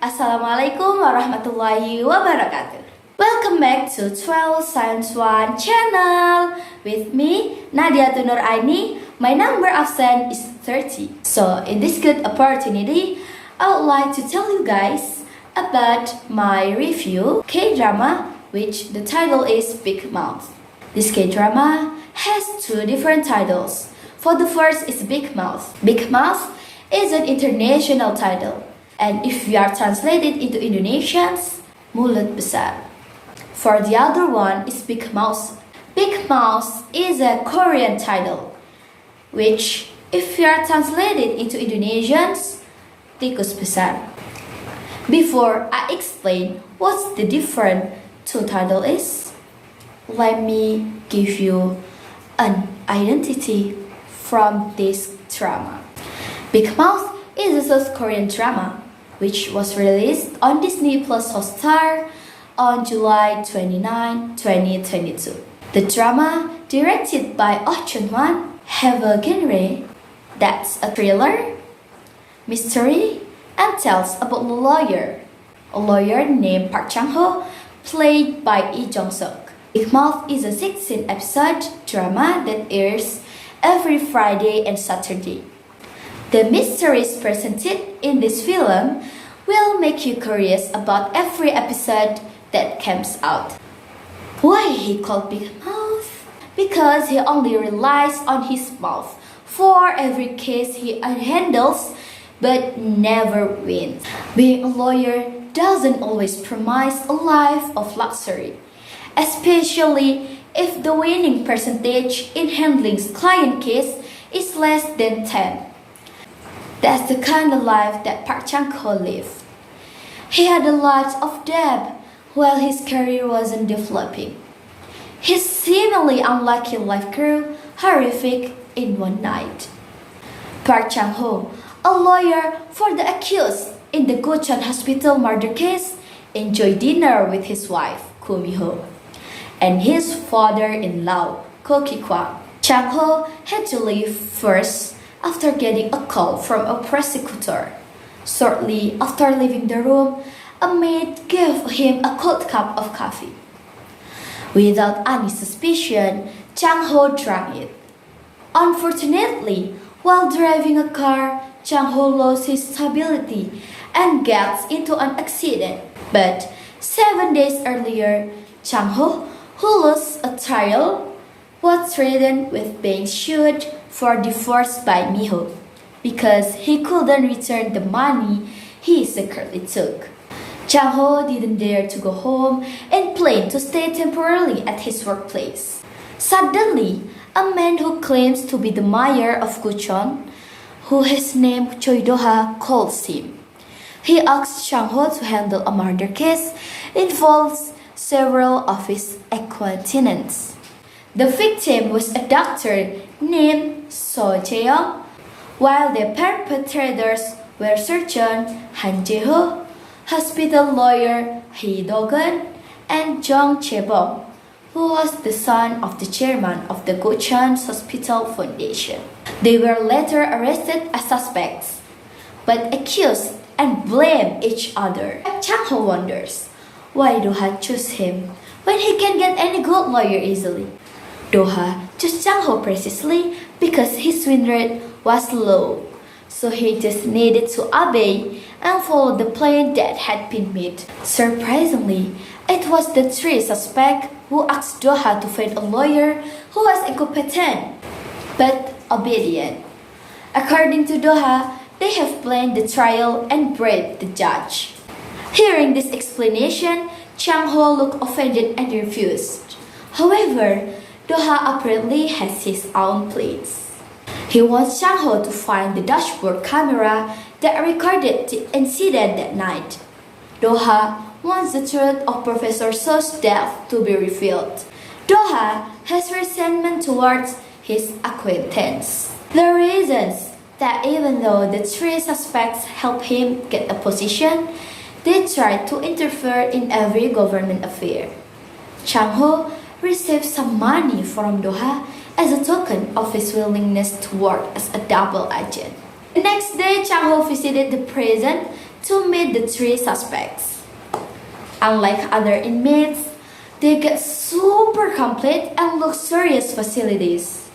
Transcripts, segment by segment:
Assalamualaikum warahmatullahi wabarakatuh. Welcome back to 12 Science 1 channel. With me, Nadiyatun Nur Aini. My number of absent is 30. So in this good opportunity, I would like to tell you guys about my review K-drama, which the title is Big Mouth. This K-drama has two different titles. For the first is Big Mouth. Big Mouth is an international title. And if we are translated into Indonesians, mulut besar. For the other one is Big Mouth. Big Mouth is a Korean title, which if we are translated into Indonesians, tikus besar. Before I explain what's the different two title is, let me give you an identity from this drama. Big Mouth is a South Korean drama which was released on Disney Plus Hotstar on July 29, 2022. The drama, directed by Oh Chun-won, have a genre that's a thriller, mystery, and tells about a lawyer named Park Chang-ho, played by Lee Jong-suk. Big Mouth is a 16-episode drama that airs every Friday and Saturday. The mysteries presented in this film will make you curious about every episode that comes out. Why he called Big Mouth? Because he only relies on his mouth for every case he handles, but never wins. Being a lawyer doesn't always promise a life of luxury, especially if the winning percentage in handling client case is less than 10. That's the kind of life that Park Chang-ho lived. He had a lot of debt while his career wasn't developing. His seemingly unlucky life grew horrific in one night. Park Chang-ho, a lawyer for the accused in the Gocheon Hospital murder case, enjoyed dinner with his wife, Ko Mi-ho, and his father-in-law, Ko Ki-kwang. Chang-ho had to leave first after getting a call from a prosecutor. Shortly after leaving the room, a maid gave him a cold cup of coffee. Without any suspicion, Chang-ho drank it. Unfortunately, while driving a car, Chang-ho lost his stability and gets into an accident. But 7 days earlier, Chang-ho, who lost a trial, was threatened with being sued for divorce by Mi-ho because he couldn't return the money he secretly took. Chang-ho didn't dare to go home and planned to stay temporarily at his workplace. Suddenly, a man who claims to be the mayor of Gocheon, who is named Choi Do-ha, calls him. He asks Chang-ho to handle a murder case involves several of his acquaintances. The victim was a doctor named So Jae-young, while the perpetrators were surgeon Han Jae-ho, hospital lawyer Hee Do-gun, and Jung Chae-bong, who was the son of the chairman of the Gocheon Hospital Foundation. They were later arrested as suspects, but accused and blamed each other. Chang-ho wonders, why Do-ha choose him when he can get any good lawyer easily? Do-ha chose Chang-ho precisely because his win rate was low, so he just needed to obey and follow the plan that had been made. Surprisingly, it was the three suspects who asked Do-ha to find a lawyer who was incompetent but obedient. According to Do-ha, they have planned the trial and bribed the judge. Hearing this explanation, Chang-ho looked offended and refused. However, Do-ha apparently has his own plans. He wants Chang-ho to find the dashboard camera that recorded the incident that night. Do-ha wants the truth of Professor So's death to be revealed. Do-ha has resentment towards his acquaintance. The reasons that even though the three suspects help him get a position, they try to interfere in every government affair. Chang-ho received some money from Do-ha as a token of his willingness to work as a double agent. The next day, Chang-ho visited the prison to meet the three suspects. Unlike other inmates, they get super complete and luxurious facilities.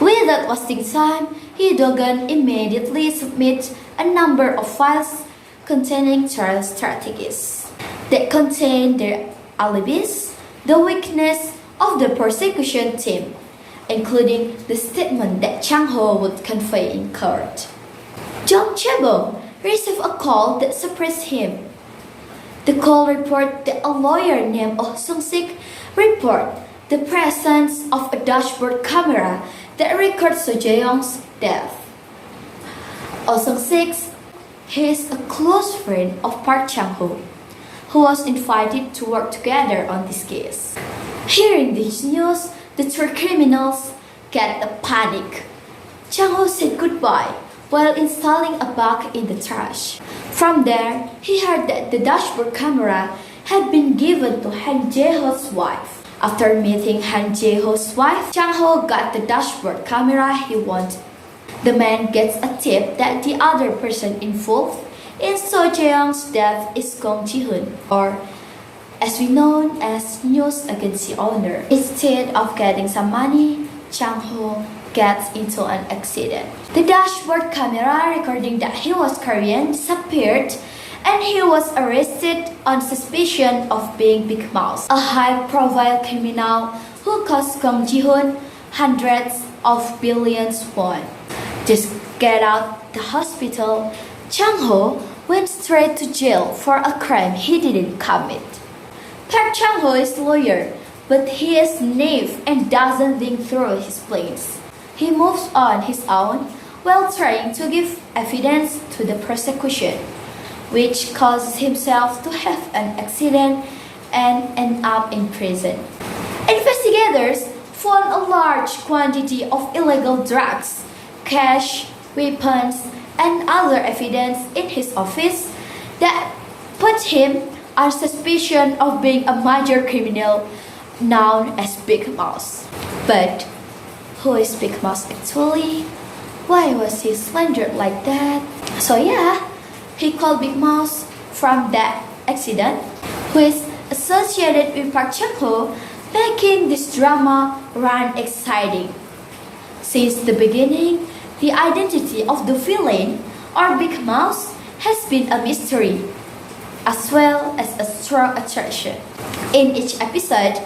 Without wasting time, Hidalgo immediately submits a number of files containing trial strategies that contain their alibis, the weakness of the prosecution team, including the statement that Chang Ho would convey in court. Jung Chebo received a call that surprised him. The call reported that a lawyer named Oh Sung-sik reported the presence of a dashboard camera that records So Jae-young's death. Oh Sung-sik is a close friend of Park Chang-ho, who was invited to work together on this case. Hearing this news, the three criminals get a panic. Chang-ho said goodbye while installing a bag in the trash. From there, he heard that the dashboard camera had been given to Han Jae-ho's wife. After meeting Han Jae-ho's wife, Chang-ho got the dashboard camera he wanted. The man gets a tip that the other person involved in So Jae-young's death is Gong Ji-hoon, or as we know as news agency owner. Instead of getting some money, Chang-ho gets into an accident. The dashboard camera recording that he was Korean disappeared, and he was arrested on suspicion of being Big Mouse, a high-profile criminal who cost Gong Ji-hoon hundreds of billions won. Just get out the hospital, Chang-ho went straight to jail for a crime he didn't commit. Park Chang-ho is a lawyer, but he is naive and doesn't think through his plans. He moves on his own while trying to give evidence to the prosecution, which causes himself to have an accident and end up in prison. Investigators found a large quantity of illegal drugs, cash, weapons, and other evidence in his office that put him on suspicion of being a major criminal known as Big Mouse. But who is Big Mouse actually? Why was he slandered like that? So yeah, he called Big Mouse from that accident, who is associated with Park Chang-ho, making this drama run exciting. Since the beginning, the identity of the villain, or Big Mouse, has been a mystery, as well as a strong attraction. In each episode,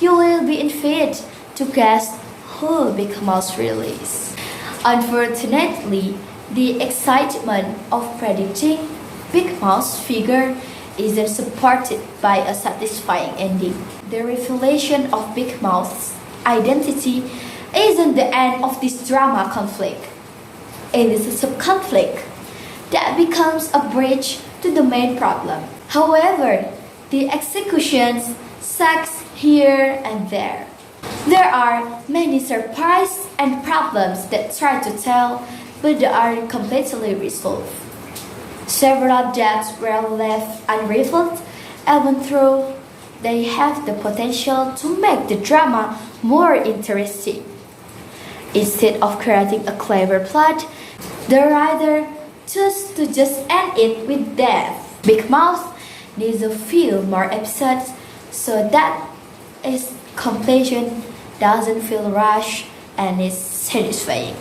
you will be invited to guess who Big Mouse really is. Unfortunately, the excitement of predicting Big Mouse figure isn't supported by a satisfying ending. The revelation of Big Mouse's identity isn't the end of this drama conflict. It is a sub-conflict that becomes a bridge to the main problem. However, the executions sags here and there. There are many surprises and problems that try to tell, but they are completely resolved. Several deaths were left unresolved, even though they have the potential to make the drama more interesting. Instead of creating a clever plot, the writer chose to just end it with death. Big Mouth needs a few more episodes so that its completion doesn't feel rushed and is satisfying.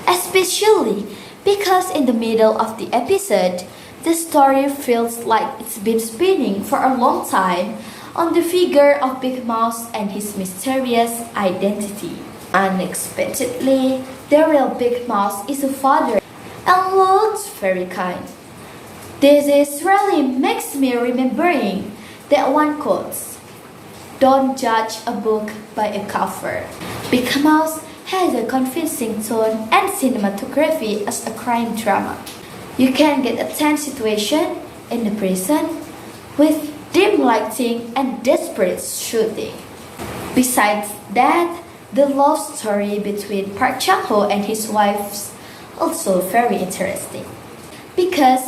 Especially because in the middle of the episode, the story feels like it's been spinning for a long time on the figure of Big Mouse and his mysterious identity. Unexpectedly, the real Big Mouse is a father and looks very kind. This really makes me remembering that one quote: "Don't judge a book by a cover." Big Mouse has a convincing tone and cinematography as a crime drama. You can get a tense situation in the prison with dim lighting and desperate shooting. Besides that, the love story between Park Chang-ho and his wife is also very interesting. Because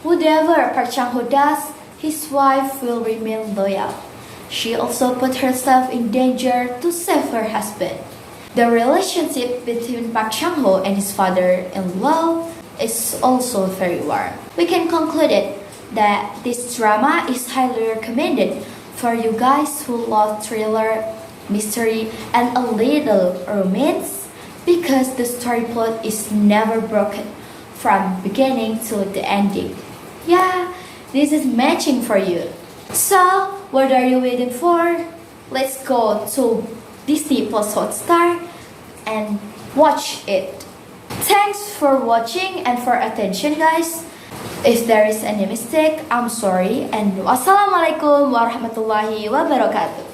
whatever Park Chang-ho does, his wife will remain loyal. She also put herself in danger to save her husband. The relationship between Park Chang-ho and his father-in-law is also very warm. We can conclude it that this drama is highly recommended for you guys who love thriller, mystery, and a little romance because the story plot is never broken from beginning to the ending. Yeah, this is matching for you. So, what are you waiting for? Let's go to Disney Plus Hotstar and watch it. Thanks for watching and for attention, guys. If there is any mistake, I'm sorry, and wassalamualaikum warahmatullahi wabarakatuh.